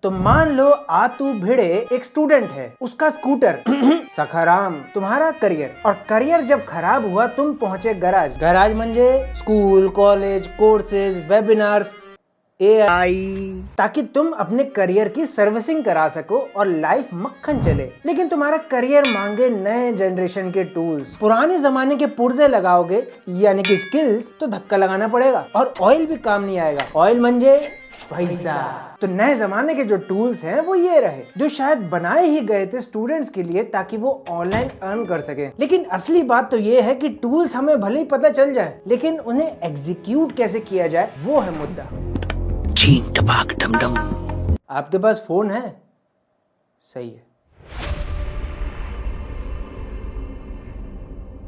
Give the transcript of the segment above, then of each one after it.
तो मान लो आतू भिड़े एक स्टूडेंट है, उसका स्कूटर सखाराम तुम्हारा करियर, और करियर जब खराब हुआ तुम पहुंचे गराज। गराज म्हणजे school, college, courses, webinars, AI, ताकि तुम अपने करियर की सर्विसिंग करा सको और लाइफ मक्खन चले। लेकिन तुम्हारा करियर मांगे नए जनरेशन के टूल्स। पुराने जमाने के पुर्जे लगाओगे यानी कि स्किल्स तो धक्का लगाना पड़ेगा, और ऑयल भी काम नहीं आएगा। ऑयल म्हणजे पैसा। तो नए जमाने के जो टूल्स हैं वो ये रहे, जो शायद बनाए ही गए थे स्टूडेंट्स के लिए ताकि वो ऑनलाइन अर्न कर सके। लेकिन असली बात तो ये है कि टूल्स हमें भले ही पता चल जाए, लेकिन उन्हें एग्जीक्यूट कैसे किया जाए वो है मुद्दा। चीन टपाक डम डम। आपके पास फोन है? सही है।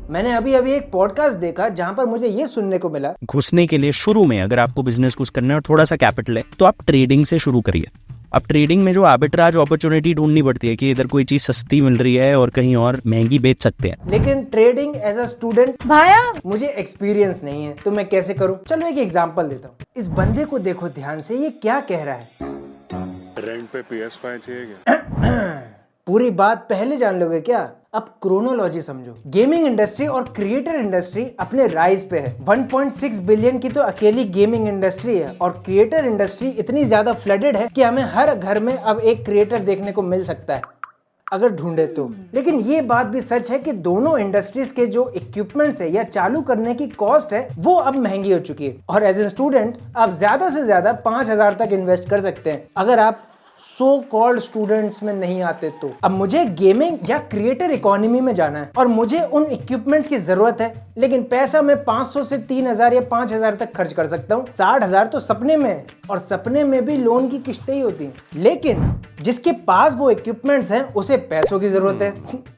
मैंने अभी एक पॉडकास्ट देखा जहां पर मुझे ये सुनने को मिला, घुसने के लिए शुरू में अगर आपको बिजनेस कुछ करना है और थोड़ा सा कैपिटल है तो आप ट्रेडिंग से शुरू करिए। अब ट्रेडिंग में जो आर्बिट्राज अपॉर्चुनिटी ढूंढनी पड़ती है कि इधर कोई चीज सस्ती मिल रही है और कहीं और महंगी बेच सकते हैं। लेकिन ट्रेडिंग एज अ स्टूडेंट भाया मुझे एक्सपीरियंस नहीं है, तो मैं कैसे करूं? चलो एक एग्जांपल देता हूं। इस बंदे को देखो ध्यान से, ये क्या कह रहा है। रेंट पे PS5 चाहिए क्या? पूरी बात पहले जान लोगे क्या? अब क्रोनोलॉजी समझो। गेमिंग इंडस्ट्री और क्रिएटर इंडस्ट्री अपने राइज पे है। 1.6 बिलियन की तो अकेली गेमिंग इंडस्ट्री है, और क्रिएटर इंडस्ट्री इतनी ज्यादा फ्लडेड है कि हमें हर घर में अब एक क्रिएटर देखने को मिल सकता है अगर ढूंढे तो। लेकिन ये बात भी सच है कि दोनों इंडस्ट्रीज के जो इक्विपमेंट्स है या चालू करने की कॉस्ट है वो अब महंगी हो चुकी है, और एज ए स्टूडेंट आप ज्यादा से ज्यादा 5,000 तक इन्वेस्ट कर सकते हैं अगर आप सो कॉल्ड स्टूडेंट्स में नहीं आते तो। अब मुझे गेमिंग या क्रिएटर इकोनॉमी में जाना है और मुझे उन इक्विपमेंट्स की जरूरत है, लेकिन पैसा मैं 500 से 3,000 या 5,000 तक खर्च कर सकता हूँ। 60,000 तो सपने में है, और सपने में भी लोन की किश्तें ही होती हैं। लेकिन जिसके पास वो इक्विपमेंट्स हैं उसे पैसों की जरूरत है।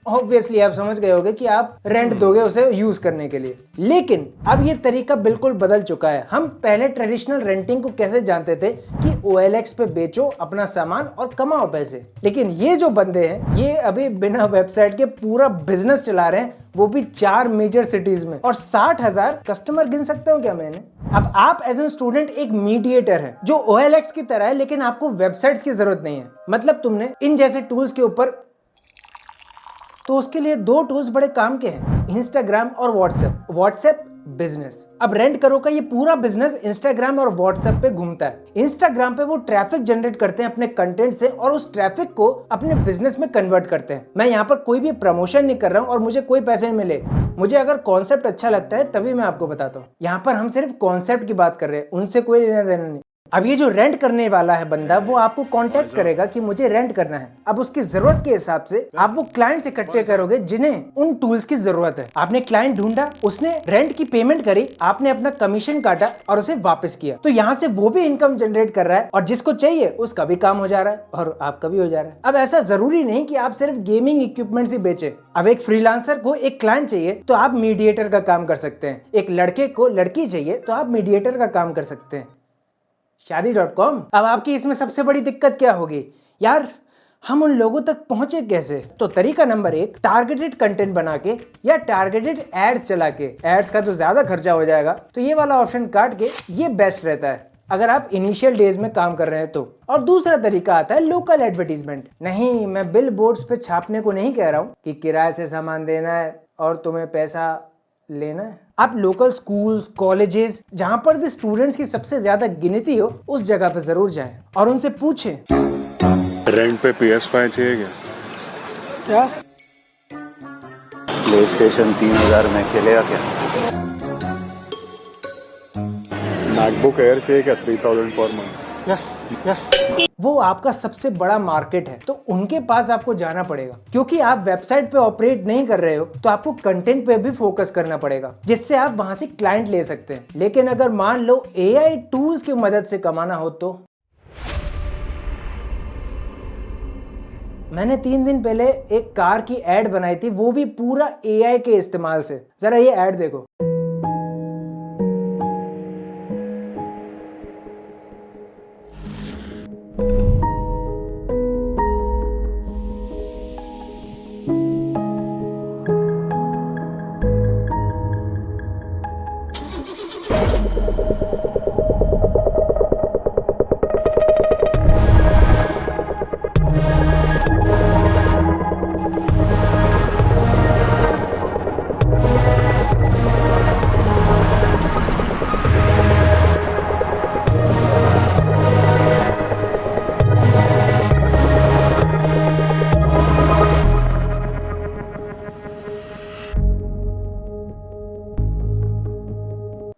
ऑब्वियसली आप समझ गए होंगे कि आप रेंट दोगे उसे यूज करने के लिए। लेकिन अब ये तरीका बिल्कुल बदल चुका है। हम पहले ट्रेडिशनल रेंटिंग को कैसे जानते थे कि OLX पे बेचो अपना सामान और कमाओ पैसे, लेकिन ये जो बंदे हैं ये अभी बिना वेबसाइट के पूरा बिजनेस चला रहे हैं, वो भी 4 मेजर सिटीज में, और 60,000 कस्टमर गिन सकता हूँ क्या मैंने? अब आप एज एन स्टूडेंट एक मीडिएटर है जो OLX की तरह है, लेकिन आपको वेबसाइट्स की जरूरत नहीं है। मतलब तुमने इन जैसे टूल्स के ऊपर, तो उसके लिए 2 टूल्स बड़े काम के हैं, इंस्टाग्राम और व्हाट्सएप बिजनेस। अब रेंट करो का ये पूरा बिजनेस इंस्टाग्राम और व्हाट्सएप पे घूमता है। इंस्टाग्राम पे वो ट्रैफिक जनरेट करते हैं अपने कंटेंट से, और उस ट्रैफिक को अपने बिजनेस में कन्वर्ट करते हैं। मैं यहाँ पर कोई भी प्रमोशन नहीं कर रहा हूँ और मुझे कोई पैसे नहीं मिले। मुझे अगर कॉन्सेप्ट अच्छा लगता है तभी मैं आपको बताता हूँ। यहाँ पर हम सिर्फ कॉन्सेप्ट की बात कर रहे हैं, उनसे कोई लेना देना नहीं। अब ये जो रेंट करने वाला है बंदा, वो आपको कांटेक्ट करेगा कि मुझे रेंट करना है। अब उसकी जरूरत के हिसाब से आप वो क्लाइंट्स इकट्ठे करोगे जिन्हें उन टूल्स की जरूरत है। आपने क्लाइंट ढूंढा, उसने रेंट की पेमेंट करी, आपने अपना कमीशन काटा और उसे वापस किया, तो यहाँ से वो भी इनकम जनरेट कर रहा है, और जिसको चाहिए उसका भी काम हो जा रहा है और आपका भी हो जा रहा है। अब ऐसा जरूरी नहीं कि आप सिर्फ गेमिंग इक्विपमेंट्स ही बेचे। अब एक फ्रीलांसर को एक क्लाइंट चाहिए तो आप मीडिएटर का काम कर सकते हैं। एक लड़के को लड़की चाहिए तो आप मीडिएटर का काम कर सकते हैं। शादी.com। अब आपकी इसमें सबसे बड़ी दिक्कत क्या होगी? यार हम उन लोगों तक पहुंचे कैसे? तो तरीका नंबर 1, टारगेटेड कंटेंट बना के या टारगेटेड एड्स चला के। एड्स का तो ज्यादा खर्चा हो जाएगा, तो ये वाला ऑप्शन काट के ये बेस्ट रहता है अगर आप इनिशियल डेज में काम कर रहे हैं तो। और दूसरा तरीका आता है लोकल एडवर्टीजमेंट। नहीं, मैं बिल बोर्ड्स पे छापने को नहीं कह रहा हूँ कि किराए से सामान देना है और तुम्हें पैसा लेना है। आप लोकल स्कूल्स, कॉलेजेस, जहां पर भी स्टूडेंट्स की सबसे ज्यादा गिनती हो उस जगह पे जरूर जाएं और उनसे पूछें, रेंट पे PS5 चाहिए क्या? प्लेस्टेशन 3,000 में खेलेगा क्या? मैकबुक एयर चाहिए क्या? 3,000 पर मंथ। वो आपका सबसे बड़ा मार्केट है, तो उनके पास आपको जाना पड़ेगा। क्योंकि आप वेबसाइट पे ऑपरेट नहीं कर रहे हो तो आपको कंटेंट पे भी फोकस करना पड़ेगा, जिससे आप वहां से क्लाइंट ले सकते हैं। लेकिन अगर मान लो AI टूल्स की मदद से कमाना हो तो। मैंने 3 दिन पहले एक कार की एड बनाई थी, वो भी पूरा AI के इस्तेमाल से। जरा ये एड देखो।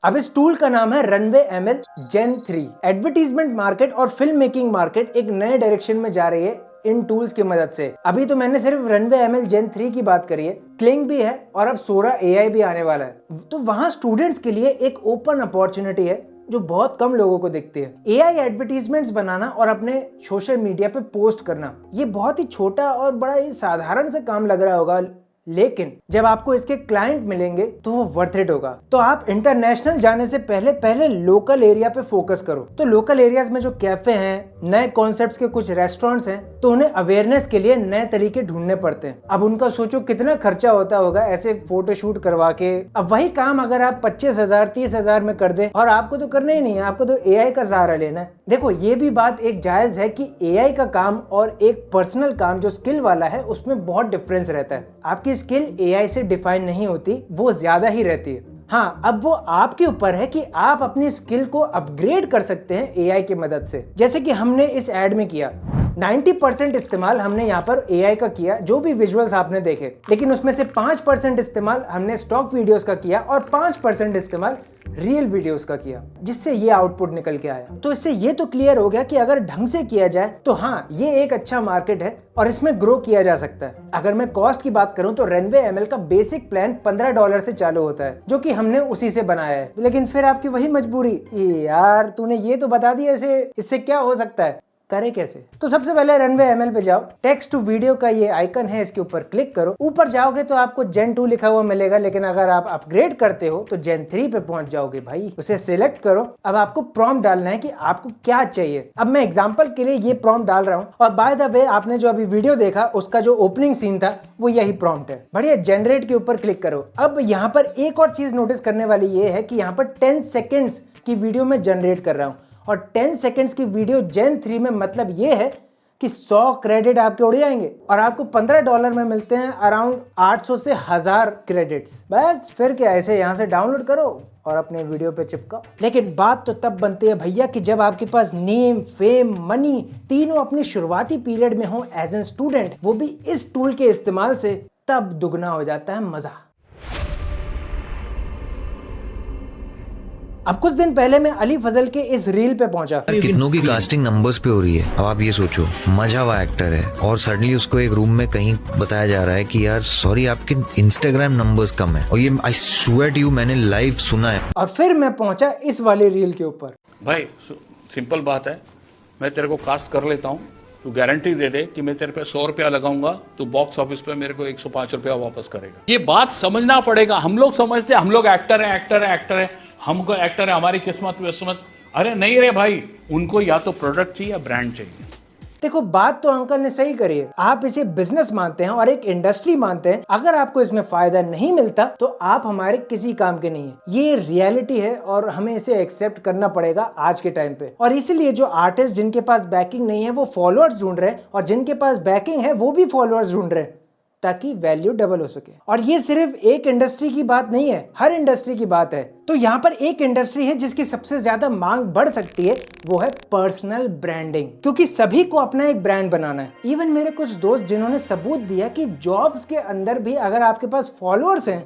अब इस टूल का नाम है runway ML Gen 3। Advertisement market और फिल्म मेकिंग मार्केट एक नए डायरेक्शन में जा रही है इन टूल्स की मदद से। अभी तो मैंने सिर्फ रनवे ML Gen 3 की बात करी है, क्लिंग भी है और अब सोरा AI भी आने वाला है। तो वहां स्टूडेंट्स के लिए एक ओपन अपॉर्चुनिटी है जो बहुत कम लोगों को दिखती है। AI एडवर्टीजमेंट्स बनाना और अपने सोशल मीडिया पे पोस्ट करना, ये बहुत ही छोटा और बड़ा ही साधारण से काम लग रहा होगा, लेकिन जब आपको इसके क्लाइंट मिलेंगे तो वो वर्थ इट होगा। तो आप इंटरनेशनल जाने से पहले लोकल एरिया पे फोकस करो। तो लोकल एरियाज में जो कैफे हैं, नए कॉन्सेप्ट्स के कुछ रेस्टोरेंट्स हैं, तो उन्हें अवेयरनेस के लिए नए तरीके ढूंढने पड़ते हैं। अब उनका सोचो कितना खर्चा होता होगा ऐसे फोटोशूट करवा के। अब वही काम अगर आप 25,000 30,000 में कर दे, और आपको तो करना ही नहीं है, आपको तो AI का सहारा लेना है। देखो ये भी बात एक जायज है कि AI का काम और एक पर्सनल काम जो स्किल वाला है उसमें बहुत डिफरेंस रहता है। आपकी स्किल AI से डिफाइन नहीं होती, वो ज्यादा ही रहती है। हाँ, अब वो आपके ऊपर है कि आप अपनी स्किल को अपग्रेड कर सकते हैं AI की मदद से। जैसे कि हमने इस एड में किया, 90% इस्तेमाल हमने यहाँ पर AI का किया, जो भी विजुअल्स आपने देखे, लेकिन उसमें से 5% इस्तेमाल हमने स्टॉक वीडियोस का किया और 5% इस्तेमाल रियल वीडियोस का किया, जिससे ये आउटपुट निकल के आया। तो इससे ये तो क्लियर हो गया कि अगर ढंग से किया जाए तो हाँ, ये एक अच्छा मार्केट है और इसमें ग्रो किया जा सकता है। अगर मैं कॉस्ट की बात करूं तो रनवे ML का बेसिक प्लान $15 से चालू होता है, जो कि हमने उसी से बनाया है। लेकिन फिर आपकी वही मजबूरी, यार तूने ये तो बता दिया, इससे क्या हो सकता है, करे कैसे? तो सबसे पहले रनवे ML पे जाओ, टेक्स्ट टू वीडियो का ये आइकन है, इसके ऊपर क्लिक करो। ऊपर जाओगे तो आपको Gen 2 लिखा हुआ मिलेगा, लेकिन अगर आप अपग्रेड करते हो तो Gen 3 पे पहुंच जाओगे भाई। उसे सिलेक्ट करो। अब आपको प्रॉम्प्ट डालना है कि आपको क्या चाहिए। अब मैं एग्जांपल के लिए ये प्रॉम्प्ट डाल रहा हूं, और बाय द वे आपने जो अभी वीडियो देखा उसका जो ओपनिंग सीन था वो यही प्रॉम्प्ट है। बढ़िया, जनरेट के ऊपर क्लिक करो। अब यहाँ पर एक और चीज नोटिस करने वाली ये है कि यहाँ पर 10 सेकेंड्स की वीडियो में जनरेट कर रहा हूँ, और 10 सेकेंड्स की वीडियो Gen 3 में मतलब ये है कि 100 क्रेडिट आपके उड़ जाएंगे और आपको $15 में मिलते हैं अराउंड 800 से 1000 क्रेडिट्स। बस फिर क्या, ऐसे यहाँ से डाउनलोड करो और अपने वीडियो पे चिपकाओ। लेकिन बात तो तब बनती है भैया कि जब आपके पास नेम, फेम, मनी तीनों अपनी शुरुआती पीरियड में हो एज एन स्टूडेंट, वो भी इस टूल के इस्तेमाल से, तब दुगना हो जाता है मजा। अब कुछ दिन पहले मैं अली फजल के इस रील पे पहुंचा। कितनों की कास्टिंग नंबर्स पे हो रही है। अब आप ये सोचो, मजा हुआ एक्टर है और सडनली उसको एक रूम में कहीं बताया जा रहा है कि यार सॉरी आपके इंस्टाग्राम नंबर्स कम है, और ये आई स्वेयर टू यू मैंने लाइव सुना है। और फिर मैं पहुंचा इस वाले रील के ऊपर। भाई सिंपल बात है, मैं तेरे को कास्ट कर लेता हूँ, तू गारंटी दे दे कि मैं तेरे पे 100 रुपया लगाऊंगा, तो बॉक्स ऑफिस पे मेरे को 105 रुपया वापस करेगा। ये बात समझना पड़ेगा। हम लोग समझते हम लोग एक्टर है, हमको एक्टर है, हमारी किस्मत। अरे नहीं रे भाई, उनको या तो प्रोडक्ट चाहिए या ब्रांड चाहिए। देखो बात तो अंकल ने सही करी है। आप इसे बिजनेस मानते हैं और एक इंडस्ट्री मानते हैं। अगर आपको इसमें फायदा नहीं मिलता तो आप हमारे किसी काम के नहीं है। ये रियलिटी है और हमें इसे एक्सेप्ट करना पड़ेगा आज के टाइम पे। और इसीलिए जो आर्टिस्ट जिनके पास बैकिंग नहीं है वो फॉलोअर्स ढूंढ रहे हैं, और जिनके पास बैकिंग है वो भी फॉलोअर्स ढूंढ रहे हैं, ताकि वैल्यू डबल हो सके। और ये सिर्फ एक इंडस्ट्री की बात नहीं है, हर इंडस्ट्री की बात है। तो यहाँ पर एक इंडस्ट्री है जिसकी सबसे ज्यादा मांग बढ़ सकती है, वो है पर्सनल ब्रांडिंग, क्योंकि सभी को अपना एक ब्रांड बनाना है। इवन मेरे कुछ दोस्त जिन्होंने सबूत दिया कि जॉब्स के अंदर भी अगर आपके पास फॉलोअर्स हैं,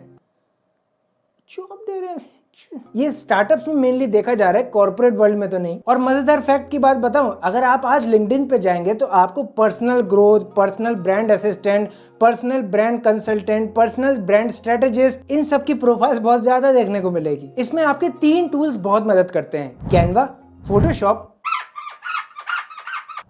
जॉब दे रहे हैं। ये स्टार्टअप्स में मेनली देखा जा रहा है, कॉर्पोरेट वर्ल्ड में तो नहीं। और मजेदार फैक्ट की बात बताऊं, अगर आप आज लिंक्डइन पे जाएंगे तो आपको personal growth, personal brand assistant, personal brand consultant, personal brand strategist, इन सब की प्रोफाइल्स बहुत ज्यादा देखने को मिलेगी। इसमें आपके 3 टूल्स बहुत मदद करते हैं, कैनवा, फोटोशॉप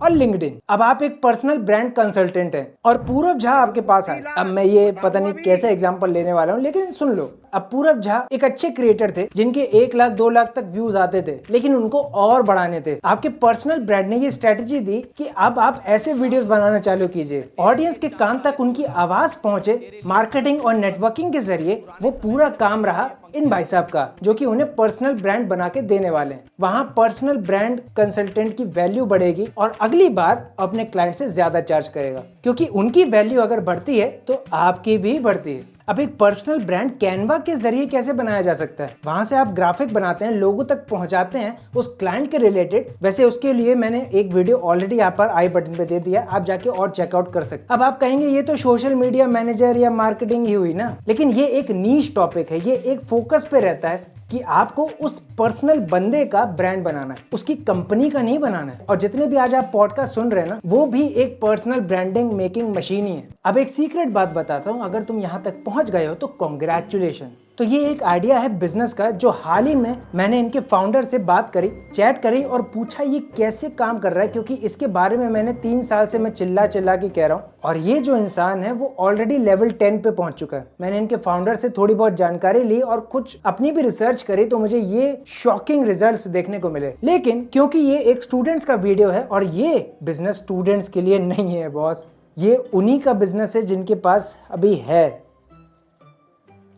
और लिंक्डइन। अब आप एक पर्सनल ब्रांड कंसल्टेंट हैं और पूरब झा आपके पास आए। अब मैं ये पता नहीं कैसे एग्जांपल लेने वाला हूँ, लेकिन सुन लो। अब पूरब झा एक अच्छे क्रिएटर थे जिनके 1 लाख 2 लाख तक व्यूज आते थे, लेकिन उनको और बढ़ाने थे। आपके पर्सनल ब्रांड ने ये स्ट्रेटेजी दी कि अब आप ऐसे वीडियोस बनाना चालू कीजिए, ऑडियंस के कान तक उनकी आवाज पहुंचे। मार्केटिंग और नेटवर्किंग के जरिए वो पूरा काम रहा इन भाई साहब का, जो कि उन्हें पर्सनल ब्रांड बना के देने वाले हैं। वहां पर्सनल ब्रांड कंसल्टेंट की वैल्यू बढ़ेगी और अगली बार अपने क्लाइंट से ज्यादा चार्ज करेगा, क्योंकि उनकी वैल्यू अगर बढ़ती है तो आपकी भी बढ़ती है। अब एक पर्सनल ब्रांड कैनवा के जरिए कैसे बनाया जा सकता है? वहां से आप ग्राफिक बनाते हैं, लोगों तक पहुंचाते हैं उस क्लाइंट के रिलेटेड। वैसे उसके लिए मैंने एक वीडियो ऑलरेडी यहाँ पर आई बटन पे दे दिया, आप जाके और चेकआउट कर सकते। अब आप कहेंगे ये तो सोशल मीडिया मैनेजर या मार्केटिंग ही हुई ना, लेकिन ये एक नीश टॉपिक है, ये एक फोकस पे रहता है कि आपको उस पर्सनल बंदे का ब्रांड बनाना है, उसकी कंपनी का नहीं बनाना है। और जितने भी आज आप पॉडकास्ट सुन रहे हैं ना, वो भी एक पर्सनल ब्रांडिंग मेकिंग मशीन ही है। अब एक सीक्रेट बात बताता हूँ, अगर तुम यहाँ तक पहुंच गए हो तो कॉन्ग्रेचुलेशन। तो ये एक आइडिया है बिजनेस का, जो हाल ही में मैंने इनके फाउंडर से बात करी, चैट करी और पूछा ये कैसे काम कर रहा है, क्योंकि इसके बारे में मैंने 3 साल से मैं चिल्ला के कह रहा हूँ। और ये जो इंसान है वो ऑलरेडी लेवल 10 पे पहुंच चुका है। मैंने इनके फाउंडर से थोड़ी बहुत जानकारी ली और कुछ अपनी भी रिसर्च करी, तो मुझे ये शॉकिंग रिजल्ट्स देखने को मिले। लेकिन क्योंकि ये एक स्टूडेंट्स का वीडियो है और ये बिजनेस स्टूडेंट्स के लिए नहीं है बॉस, ये उन्हीं का बिजनेस है जिनके पास अभी है,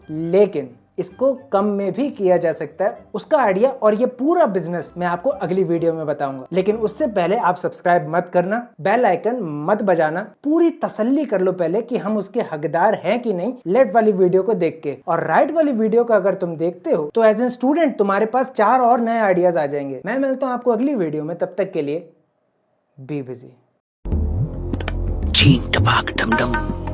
लेकिन इसको कम में भी किया जा सकता है। उसका आइडिया और ये पूरा बिजनेस मैं आपको अगली वीडियो में बताऊंगा। लेकिन उससे पहले आप सब्सक्राइब मत करना, बेल आइकन मत बजाना, पूरी तसल्ली कर लो पहले कि हम उसके हकदार हैं कि नहीं, लेफ्ट वाली वीडियो को देख के। और राइट वाली वीडियो को अगर तुम देखते हो तो एज ए स्टूडेंट तुम्हारे पास 4 और नए आइडियाज आ जाएंगे। मैं मिलता हूं आपको अगली वीडियो में, तब तक के लिए बी बिजी। चीन टपाक डम डम।